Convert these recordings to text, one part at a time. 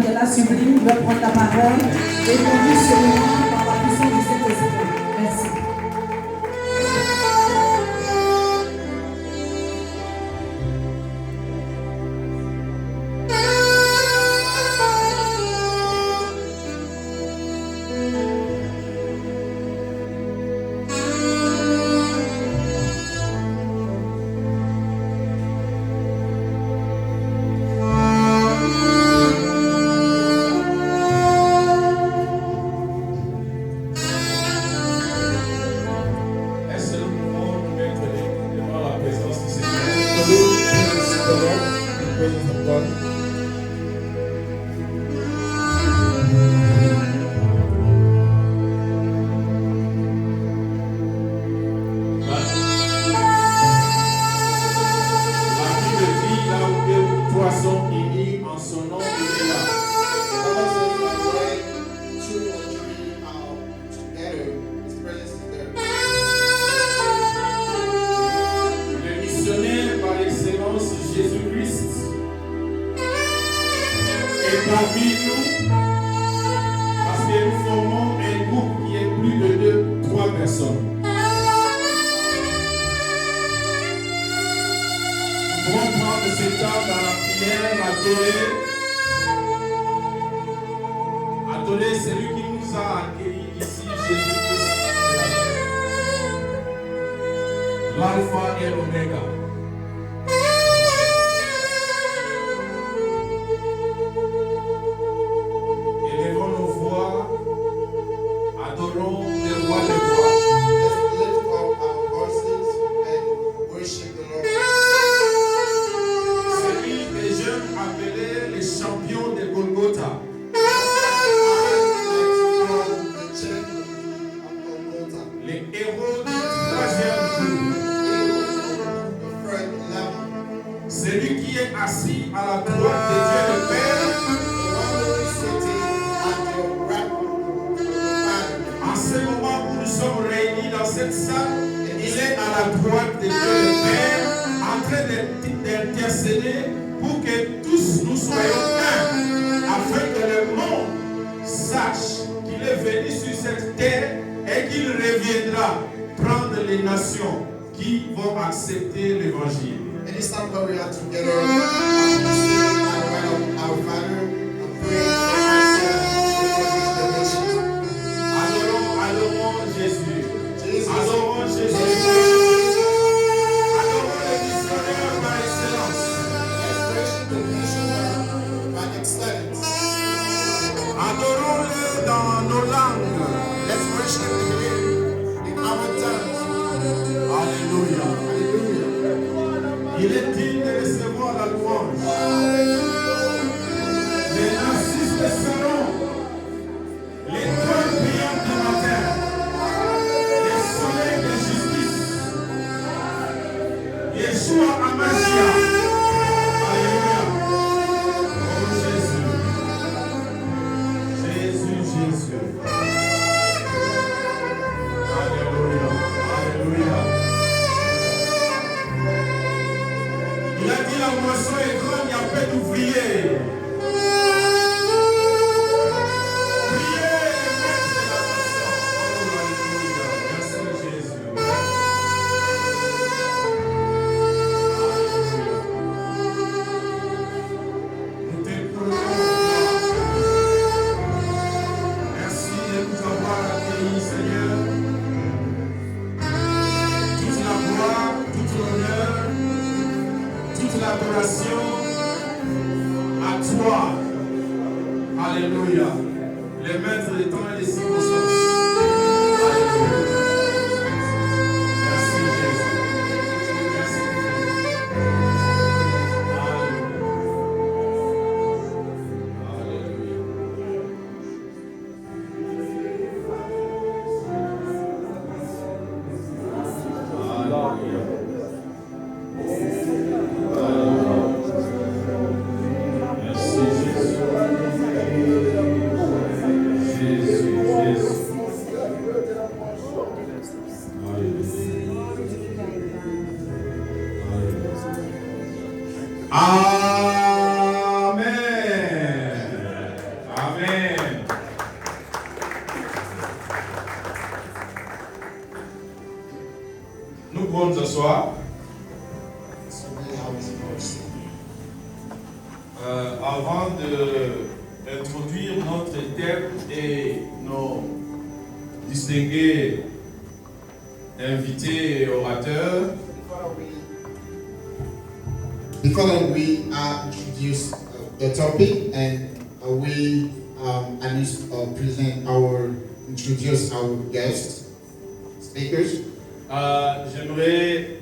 qui est là sublime, il va prendre la parole et conduire ce moment par la puissance du Saint-Esprit. Merci. Adorer celui qui nous a accueillis ici, Jésus-Christ, l'alpha et l'oméga. Élevons nos voix, adorons le roi des rois. Let's lift up our voices and worship the Lord. Celui que les jeunes appelaient les champions de Golgotha. Les héros du troisième jour. Celui qui est assis à la droite de Dieu le Père. En ce moment où nous sommes réunis dans cette salle, il est à la droite de Dieu le Père, en train d'intercéder pour que tous nous soyons un, afin que le monde sache qu'il est venu sur cette terre et qu'il reviendra prendre les nations qui vont accepter l'évangile. And this time where we are together, as we sing our Father, and pray for ourselves, for the nations. Adorons Jésus. Jesus. Adorons Jésus. Adorons le missionnaire par excellence. Let's worship the nation by excellence. Adorons-le dans nos langues. Let's worship Him in our tongues. Alléluia. Hallelujah. Il est digne de recevoir la louange. Les narcisses de Saron, l'étoile brillante du matin, le soleil de justice, Yeshua Hamashiach. Alléluia. Oh Jésus. Jésus, Jésus. Alléluia. Alléluia. Il a dit la moisson est grande, il y a peu d'ouvriers. Priez et mettez la moisson. Oh, alléluia. Merci Jésus. Alléluia. Nous t'écoutons. Merci de nous avoir accueillis, Seigneur. Toute la gloire, toute l'honneur, toute l'adoration à toi. Alléluia. Le maître des temps et des circonstances. Alléluia. Merci Jésus. Merci Jésus. Merci Jésus. Jésus, Jésus. s'asseoir. So we have this verse. Avant d'introduire notre thème et nos distingués invités et orateurs, Before we introduce the topic and introduce our guest speakers, j'aimerais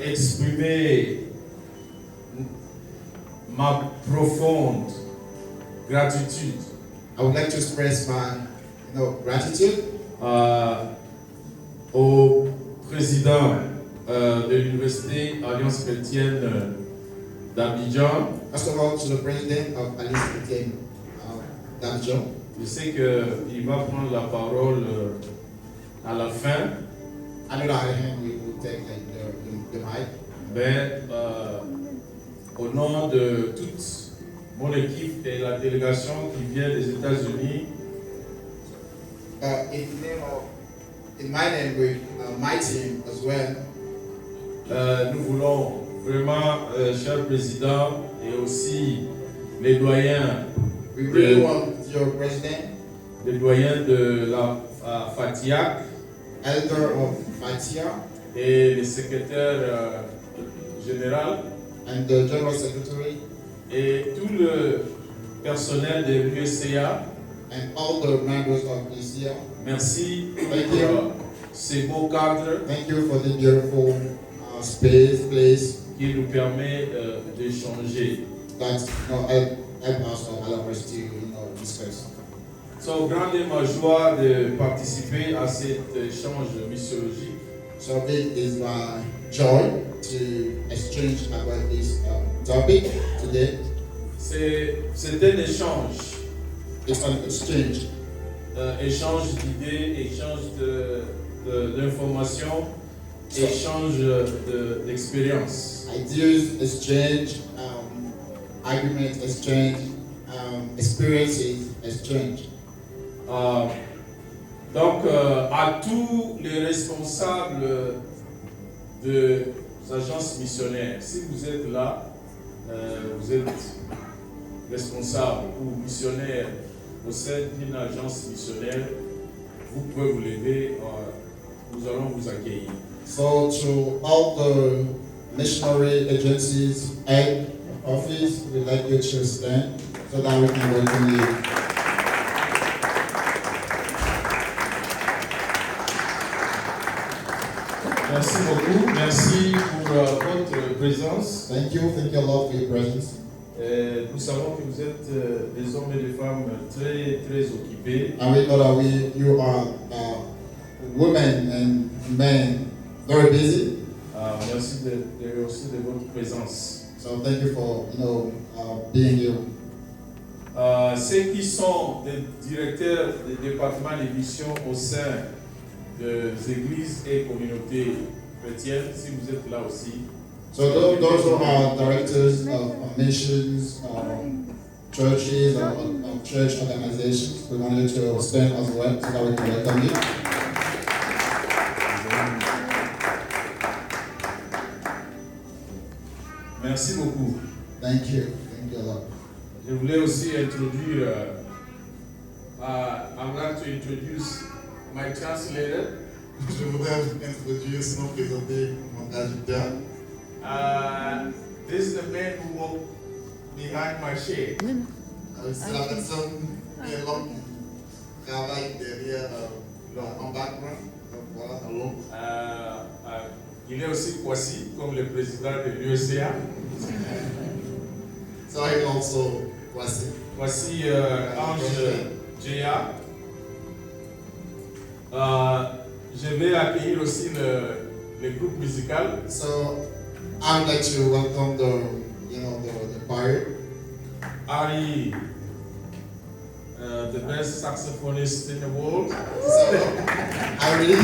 exprimer ma profonde gratitude I would like to express my gratitude au président de l'Université Alliance Chrétienne d'Abidjan. First of all, to the president of Alliance Chrétienne d'Abidjan. Je sais qu'il va prendre la parole à la fin, I know that he will take the mic. mais au nom de toute mon équipe et la délégation qui vient des États-Unis, In my name, with my team as well, nous voulons vraiment, cher président, et aussi les doyens, we really want your president, les doyens de la FATIAC elder of Fatia, et les secrétaires généraux and the general secretary, et tout le personnel de l'USCA. and all the members of ECA. Merci Thank pour you. ces beaux cadres Thank you for the beautiful place qui nous permet d'échanger. that help us or allow us to discuss. C'est grande ma joie de participer à cet échange missiologique. So it is my joy to exchange about this topic today. C'est un échange. It's an exchange. Échange d'idées, échange d'informations, échange d'expériences. Ideas exchange, argument exchange, experiences exchange. Donc, à tous les responsables des agences missionnaires, si vous êtes là, vous êtes responsable ou missionnaire au sein d'une agence missionnaire, vous pouvez vous lever, nous allons vous accueillir. So to all the missionary agencies and office, we'd like you to stand so that we can welcome you. Merci beaucoup, merci pour votre présence. Thank you a lot for your presence. Nous savons que vous êtes des hommes et des femmes très, très occupés. And we know that you are women and men very busy. Merci aussi de votre présence. So thank you for being here. Ceux qui sont des directeurs des départements de mission au sein des églises et communautés chrétiennes, si vous êtes là aussi. So those who are directors of missions, churches, or church organizations, we wanted to stand as well so that we can welcome you. Merci beaucoup. Thank you a lot. Je voulais aussi introduire, I'm going to introduce my translator. Je voudrais introduire, sinon présenter mon traducteur. This is the man who walked behind my shade. C'est la personne qui travaille derrière en background. Voilà, dans l'ombre. Il est aussi Kwasi, comme le président de l'USCA. So I also Kwasi. Voici Ange Jaya. Je vais accueillir aussi le groupe musical. So I'd like to welcome the choir. Ari, the best saxophonist in the world. So I really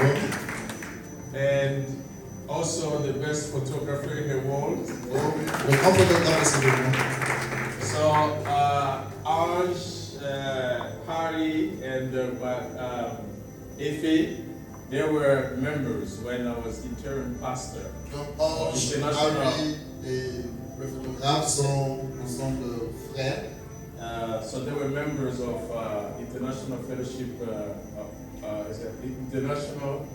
the And also the best photographer in the world. the comfortable. So, Ange, Harry, and Efe, There were members when I was interim pastor. Donc, Henri et le photographe sont ensemble frères. So there were members of International Fellowship, is that International?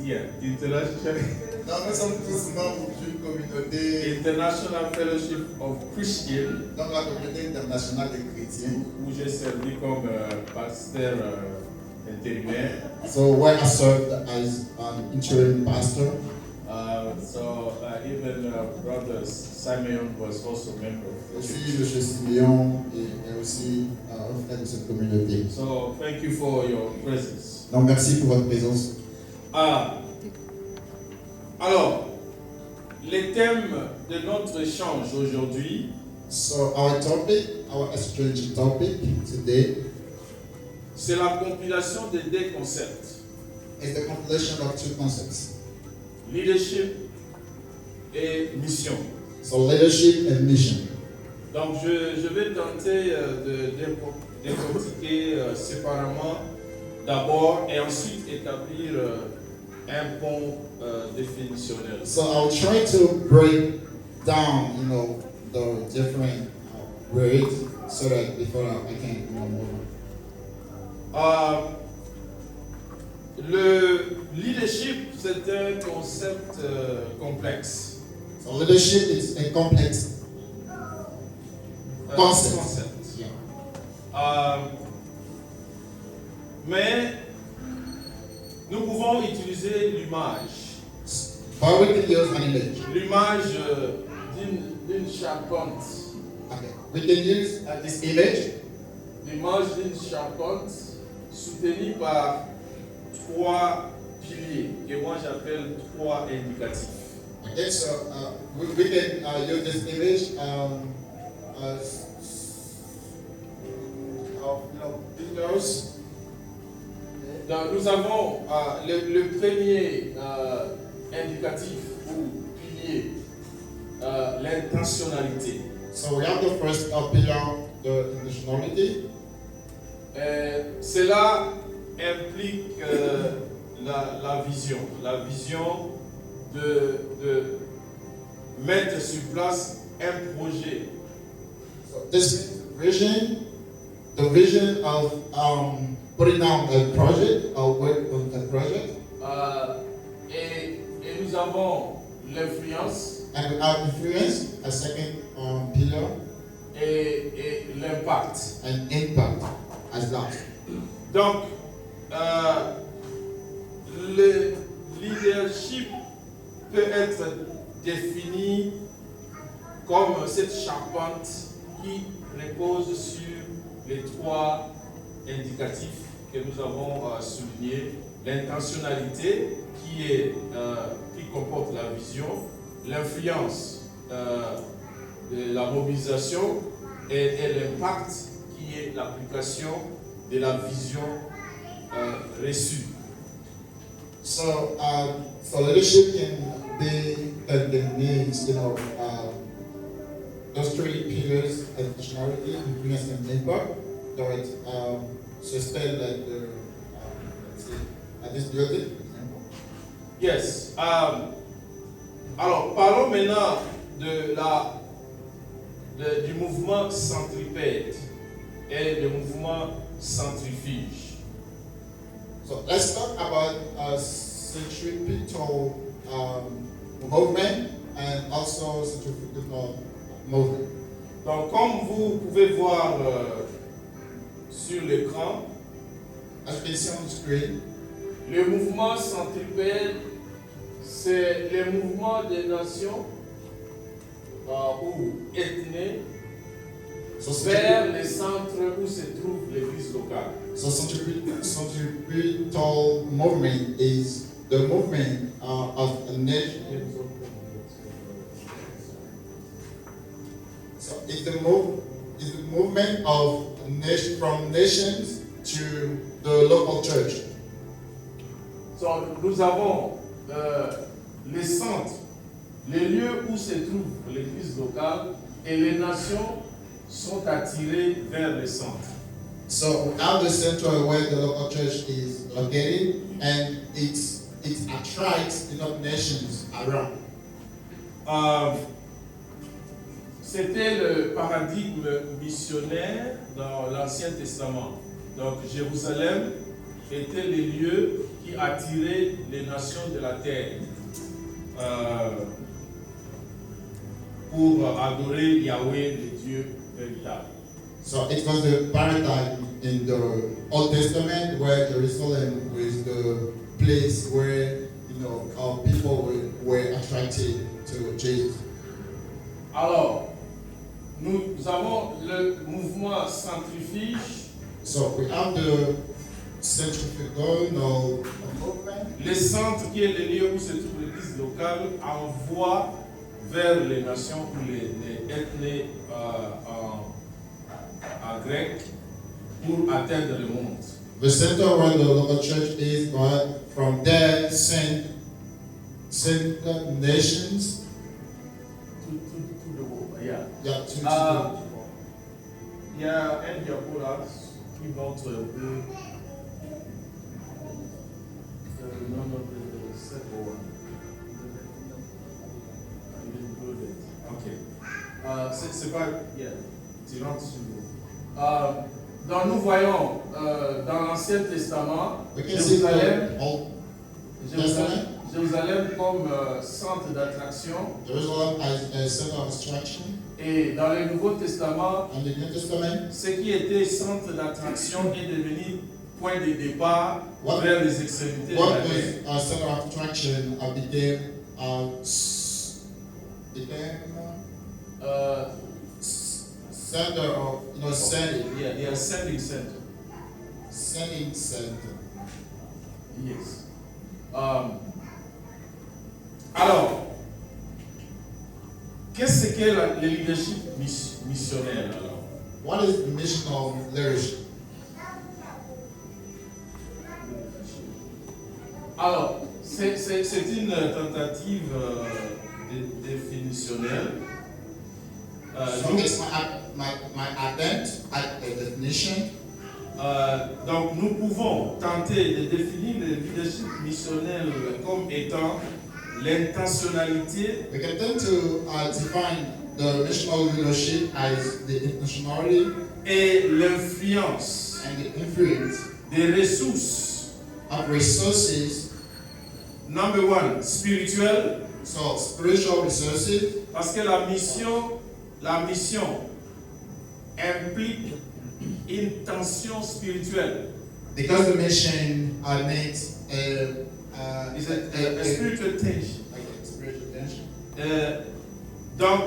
Yeah, International. Non, nous sommes tous membres d'une communauté. International Fellowship of Christians. Dans la communauté internationale des chrétiens. Où j'ai servi comme pasteur intérimaire. So where I served as an interim pastor. Even brother Simeon was also a member. Aussi, M. Simeon est aussi un frère de cette communauté. So thank you for your presence. Donc merci pour votre présence. Alors, les thèmes de notre échange aujourd'hui. So our exchange topic today, c'est la compilation de deux concepts. It's the compilation of two concepts. Leadership et mission. So leadership and mission. Donc je vais tenter de décortiquer séparément d'abord et ensuite établir un pont définitionnel. So I'll try to break down, the different words so that before I can move on. Le leadership, c'est un concept complexe. So leadership is a complex concept. Yeah. Mais nous pouvons utiliser l'image. But we can use an image. L'image d'une charpente. Okay. We can use this image. L'image d'une charpente soutenue par trois piliers que moi j'appelle trois indicatifs. Okay, so we can use this image as pillars. Donc, nous avons le premier indicatif ou pilier, l'intentionnalité. So we have the first pillar, the intentionality. Cela implique la vision de mettre sur place un projet. So this vision, the vision of putting down a project or work on a project. Et nous avons l'influence. And we have influence, a second pillar. Et l'impact. And impact as that. Donc, le leadership peut être défini comme cette charpente qui repose sur les trois indicatifs que nous avons soulignés. L'intentionnalité qui comporte la vision, l'influence de la mobilisation et l'impact qui est l'application de la vision reçue. So leadership can be the means, those three pillars: intentionality, influence, and impact. That sustain at this building. Yes. Alors, parlons maintenant du mouvement centripède et du mouvement centrifuge. So let's talk about centripetal movement and also centrifugal movement. Donc, comme vous pouvez voir sur l'écran, as you can see on the screen, le mouvement centripède, c'est le mouvement des nations ou ethnies vers les centres où se trouve l'église locale. So centripetal movement is the movement of a nation. So it's the movement of from nations to the local church. So, nous avons les centres, les lieux où se trouve l'église locale, et les nations sont attirées vers les centres. So we have the center where the local church is located, and it attracts denominations around. C'était le paradigme missionnaire dans l'Ancien Testament. Donc Jérusalem était le lieu qui attirait les nations de la terre pour adorer Yahweh, le Dieu véritable. So it was the paradigm in the Old Testament where Jerusalem was the place where people were attracted to Jesus. Alors, nous avons le mouvement centrifige. So we have the centrifugal movement. Le centre qui est le lieu où se trouve l'église locale envoie vers les nations ou les ethnies en grec pour atteindre le monde. The center where the local church is, but from there send nations. To the world, yeah. Yeah, to Il y a un diapo là qui montre un peu le nom de cette one. Ok. C'est pas. Yeah. Tu rentres sur nous. Donc nous voyons dans l'Ancien Testament Jérusalem comme centre d'attraction. Jerusalem as a center of attraction. Et dans le Nouveau Testament, And the New Testament, ce qui était centre d'attraction est devenu point de départ vers les extrémités de what la terre. was a center of attraction became center of sending. Yeah, sending center. Sending center. Yes. Alors, qu'est-ce que le leadership missionnaire alors? What is the mission of leadership? Alors, c'est une tentative définitionnelle. So it's my attempt at a definition. Donc, nous pouvons tenter de définir le leadership missionnaire comme étant l'intentionnalité. We can tend to define the missional leadership as the intentionality et l'influence and the influence des ressources. of resources. Number one, spirituelle. So spiritual resources. Parce que la mission implique une tension spirituelle. Because the mission needs It's a spiritual tension. like spiritual tension. Donc,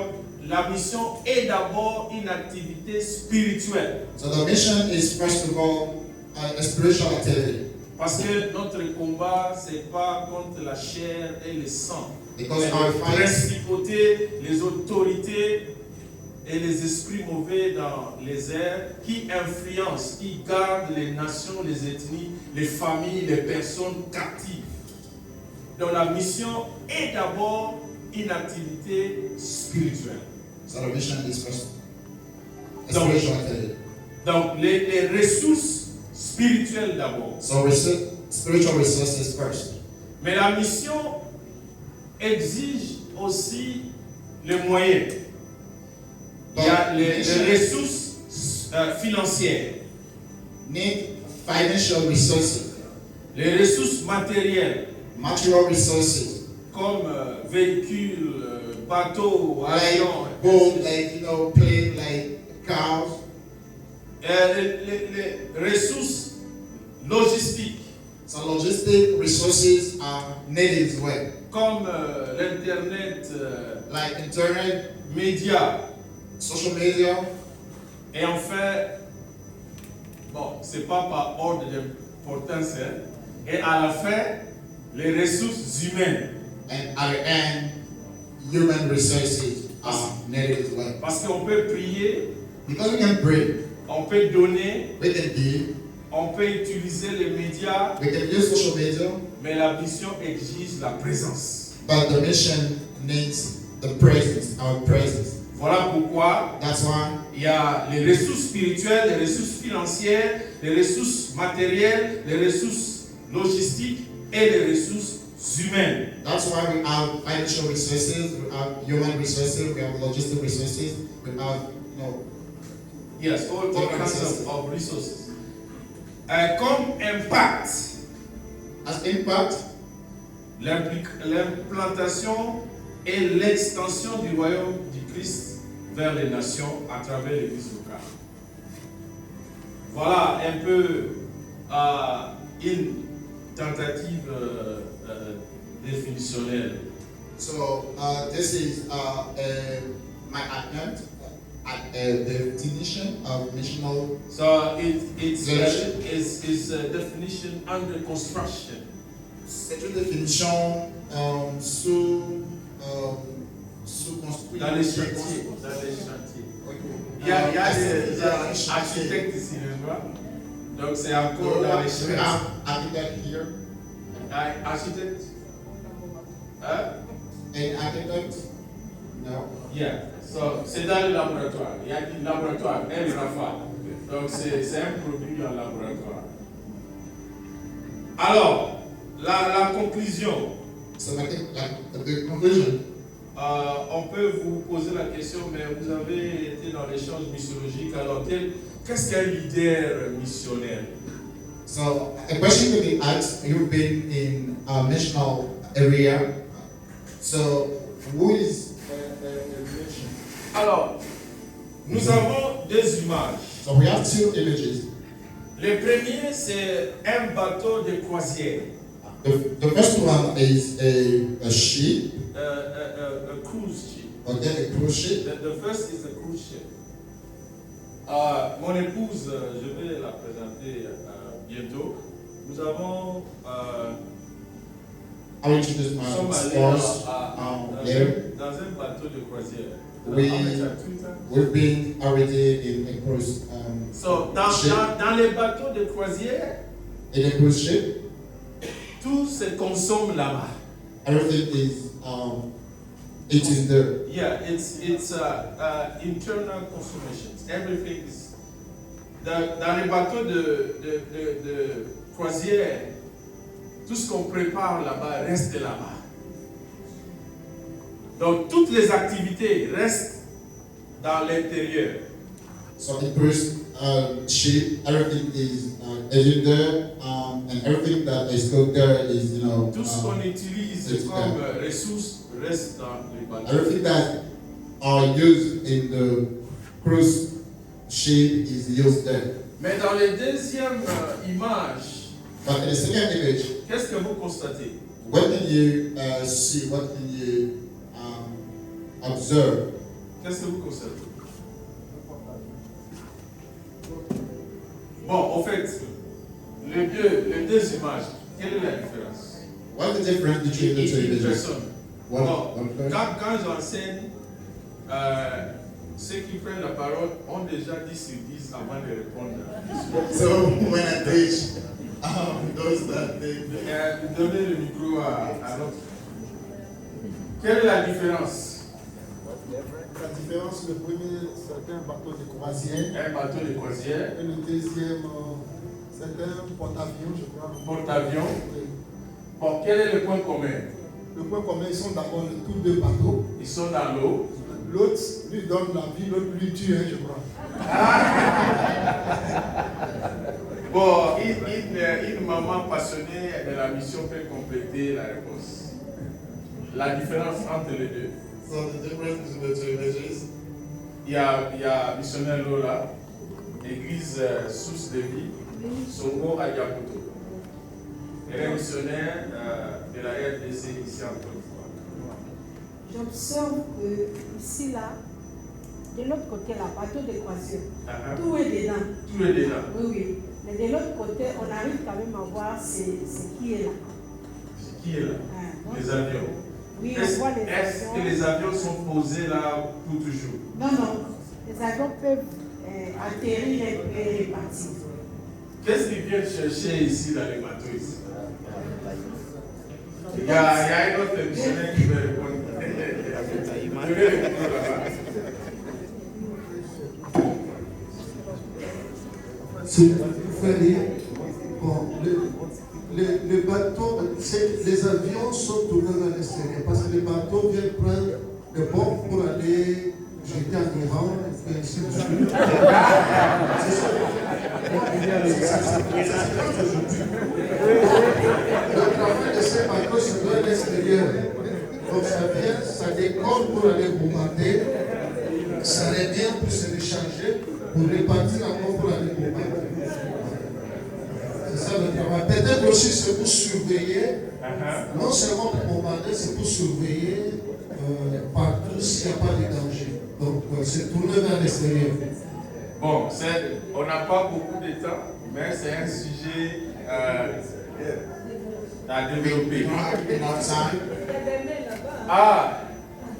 la mission est d'abord une activité spirituelle. So the mission is first of all a spiritual activity. Parce que notre combat, c'est pas contre la chair et le sang. Because Mais our les fight, principautés, les autorités et les esprits mauvais dans les airs qui influencent, qui gardent les nations, les ethnies, les familles, les personnes captives. Donc la mission est d'abord une activité spirituelle. so the mission is first a Donc, spiritual activity. Donc les ressources spirituelles d'abord. So spiritual resources first. Mais la mission exige aussi les moyens. Il y a les ressources financières, Need financial resources, les ressources matérielles, material resources, comme véhicules, bateaux, like avions, boat, plane, like cars. les ressources logistiques, So logistic resources are needed as well, comme l'internet, like internet, médias, social media, et enfin, bon, c'est pas par ordre d'importance, hein, et à la fin, les ressources humaines. and at the end, human resources are needed as well. Parce qu'on peut prier, Because we can pray, on peut donner, we can give, on peut utiliser les médias, we can use social media, mais la mission exige la présence. but the mission needs the presence, our presence. Voilà pourquoi That's why il y a les ressources spirituelles, les ressources financières, les ressources matérielles, les ressources logistiques et les ressources humaines. That's why we have financial resources, we have human resources, we have logistic resources, we have, you know, Yes, all kinds of resources. Comme impact, as impact, l'implantation et l'extension du royaume du Christ vers les nations à travers l'église locale. Voilà un peu une tentative définitionnelle. So this is my attempt at a definition of missional. So it's leadership. a definition under construction. C'est une définition sous construit. Dans les chantiers. Il y a des architectes ici, n'est-ce pas? Donc c'est encore dans les chantiers. Architect here. Architecte? An architect? No. Yeah. So, c'est dans le laboratoire. Il y a un laboratoire, un Rafa. Donc c'est un produit dans le laboratoire. Alors, la conclusion. So the conclusion. On peut vous poser la question, mais vous avez été dans l'échange missiologique, alors qu'est-ce qu'un leader missionnaire? So a question to be asked, you've been in a missional area, so who is a mission? Alors, nous avons deux images. So we have two images. Le premier, c'est un bateau de croisière. The first one is a ship. A cruise ship. Okay, a cruise ship. The first is a cruise ship. Mon épouse, je vais la présenter bientôt. Nous avons I will introduce my spouse later. dans un bateau de croisière. We've been already in a cruise So, ship. dans les bateaux de croisière, In a cruise ship, tout se consomme là-bas. everything is it is there. Yeah, it's internal consummations. Everything is. Dans les bateaux de croisière, tout ce qu'on prépare là-bas reste là-bas. Donc toutes les activités restent dans l'intérieur. So in cruise ship, everything is in there, and everything that is cooked there is, you know, Tout ce qu'on utilise comme ressources reste dans les bateaux. everything that are used in the cruise ship is used there. Mais dans les deuxièmes images, But in the second image, qu'est-ce que vous constatez? what can you see? What can you observe? Qu'est-ce que vous constatez? Bon, en fait, les deux images, quelle est la différence? What's the difference between the two Une images? personne. One, Bon, one person. quand j'enseigne, ceux qui prennent la parole ont déjà 10 sur 10 avant de répondre. So when I teach, those that they Donnez le micro à l'autre. Quelle est la différence? La différence, le premier, c'est un bateau de croisière. Un bateau de croisière, Et le deuxième, c'est un porte-avions, je crois. porte-avions. Oui. Bon, quel est le point commun? Le point commun, ils sont d'abord tous deux bateaux. Ils sont dans l'eau. L'autre lui donne la vie, l'autre lui tue, je crois. Bon, une maman passionnée de la mission peut compléter la réponse. La différence entre les deux. So the difference between the two images. Il y a missionnaire Lola, église source de vie, Songo à Yakuto. Elle est missionnaire de la RDC ici en Côte d'Ivoire. J'observe que ici, là, de l'autre côté, là, bateau de croisière, Uh-huh. tout est dedans. Tout est déjà. Oui, oui. Mais de l'autre côté, on arrive quand même à voir ce qui est là. Qui est là? Donc, Les avions. oui, Est-ce on voit les est-ce avions. que les avions sont posés là pour toujours? Non, non. Les avions peuvent atterrir et repartir. Qu'est-ce qu'ils viennent chercher ici dans les bateaux ici? Il y a un autre missionnaire qui veut répondre. Je vais répondre là-bas. C'est pour faire rire. Bon, les bateaux, les avions sont tournés vers l'extérieur parce que les bateaux viennent prendre des bombes pour aller jeter en Iran et ainsi de suite. C'est ça. Le travail de ces bateaux, c'est vers l'extérieur. Donc ça vient, ça décolle pour aller bombarder, ça revient pour se recharger, pour repartir encore pour aller bombarder. C'est ça le travail. Peut-être aussi c'est pour surveiller, non seulement pour bombarder, c'est pour surveiller partout s'il n'y a pas de danger. Donc c'est tourné vers l'extérieur. Bon, on n'a pas beaucoup de temps, mais c'est un sujet à développer. Ah,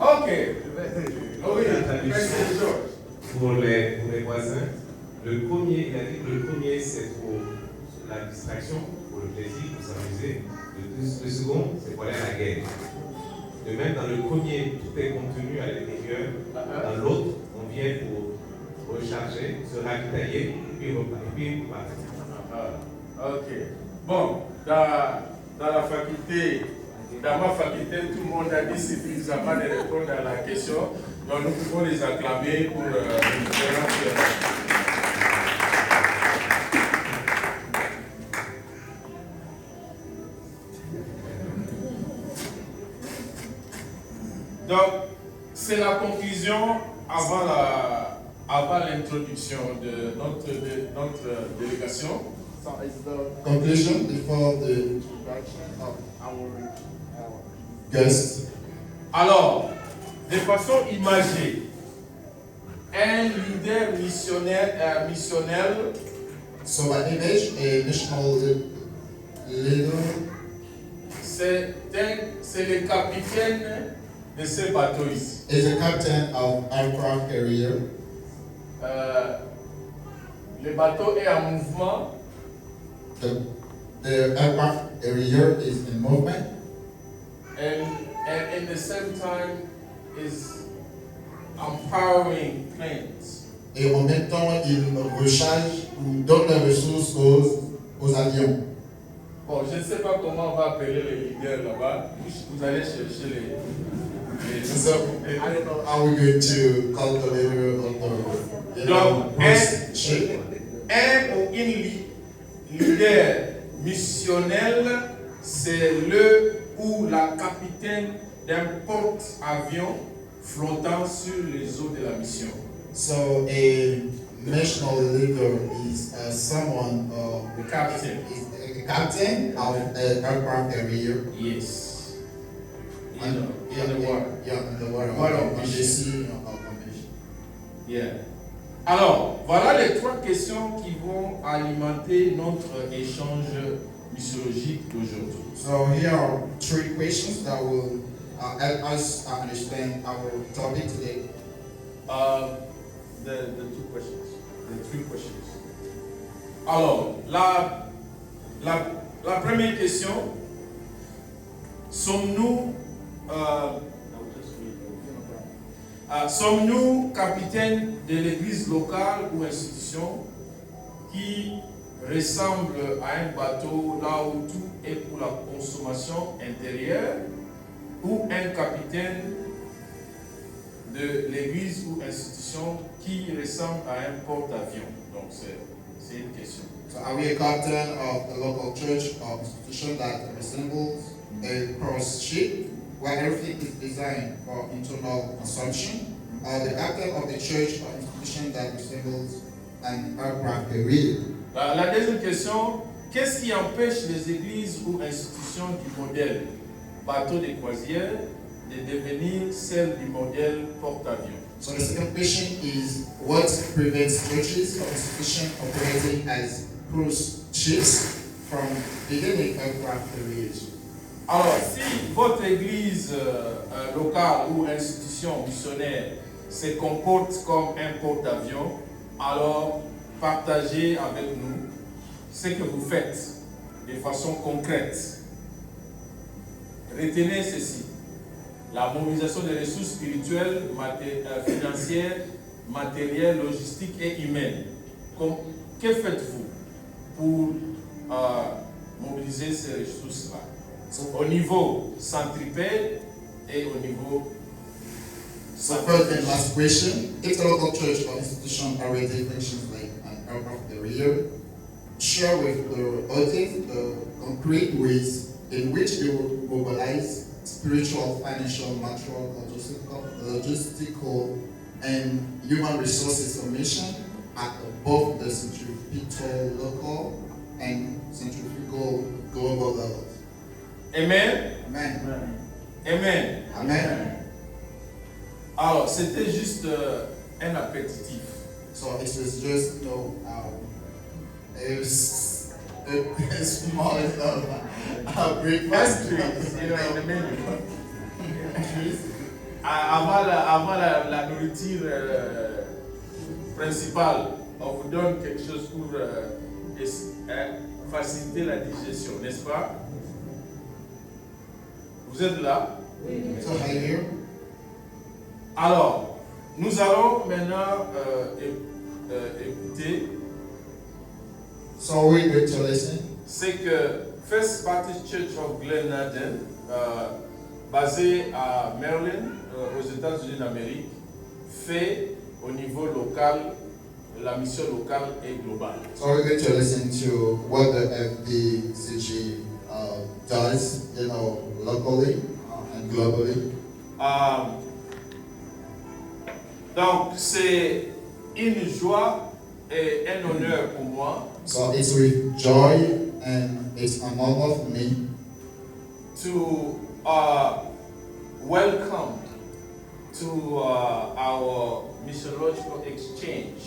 ok. Oui, merci Georges. Pour les voisins, le premier, il a dit que le premier c'est pour la distraction, pour le plaisir, pour s'amuser. Le second, c'est pour aller à la guerre. De même, dans le premier, tout est contenu à l'intérieur. Dans l'autre, on vient pour recharger, se ravitailler, et puis repartir. Ok. Bon, dans la faculté, dans ma faculté, tout le monde a dit suffisamment de répondre à la question. Donc nous pouvons les acclamer pour les différentes. Donc, c'est la conclusion avant l'introduction de notre délégation. So it's the conclusion before the introduction of our guests. Alors, de façon imagée, un leader missionnel, So by image, a national leader c'est le capitaine de ce bateau ici. is a captain of aircraft carrier. Le bateau est en mouvement. The aircraft carrier is in movement, And at the same time is empowering planes. et en même temps, il recharge ou donne les ressources aux avions. Bon, je ne sais pas comment on va appeler les leaders là-bas. Vous allez chercher les So I don't know how we're going to call the leader of the Donc, ship. un ou une leader missionnel, c'est le ou la capitaine d'un porte-avions flottant sur les eaux de la mission. So a national leader is someone The captain. is a captain of an aircraft carrier. Yes. In the water. Yeah, in the water. Water On the mission. sea, on the mission. Yeah. Alors, voilà les trois questions qui vont alimenter notre échange missiologique d'aujourd'hui. So here are three questions that will help us understand our topic today. The two questions. The three questions. Alors, la première question, sommes-nous capitaines de l'église locale ou institution qui ressemble à un bateau là où tout est pour la consommation intérieure, ou un capitaine de l'église ou institution qui ressemble à un porte-avions? Donc c'est une question. So are we a captain of the local church or institution that resembles a cruise ship where everything is designed for internal consumption, or the captain of the church or institution that resembles an aircraft carrier? La deuxième question, qu'est-ce qui empêche les églises ou institutions du modèle bateau de croisière de devenir celles du modèle porte-avions? So the second question is, what prevents churches or institutions operating as cruise ships from beginning aircraft carriers? Alors, si votre église locale ou institution missionnaire se comporte comme un porte-avions, alors partagez avec nous ce que vous faites de façon concrète. Retenez ceci: la mobilisation des ressources spirituelles, financières, matérielles, logistiques et humaines Que faites-vous pour mobiliser ces ressources-là au niveau centripède et au niveau... So first and last question, if the local church or institution already functions like an aircraft carrier, share with the audience the concrete ways in which they will mobilize spiritual, financial, material, logistical, and human resources for mission at both the centripetal local and centrifugal global levels. Amen. Amen. Amen. Amen. Alors, c'était juste un appétitif. So it was just, it was a small breakfast. In the menu. Avant la nourriture principale, on vous donne quelque chose pour faciliter la digestion, n'est-ce pas? Vous êtes là? So here. Alors, nous allons maintenant écouter. So we're going to listen. C'est que First Baptist Church of Glenarden, basée à Maryland, aux États-Unis d'Amérique, fait au niveau local, la mission locale et globale. So we're going to listen to what the FDCG does, locally and globally. Donc, c'est une joie et un honneur pour moi. So it's with joy and it's an honor for me to welcome to our missiological exchange.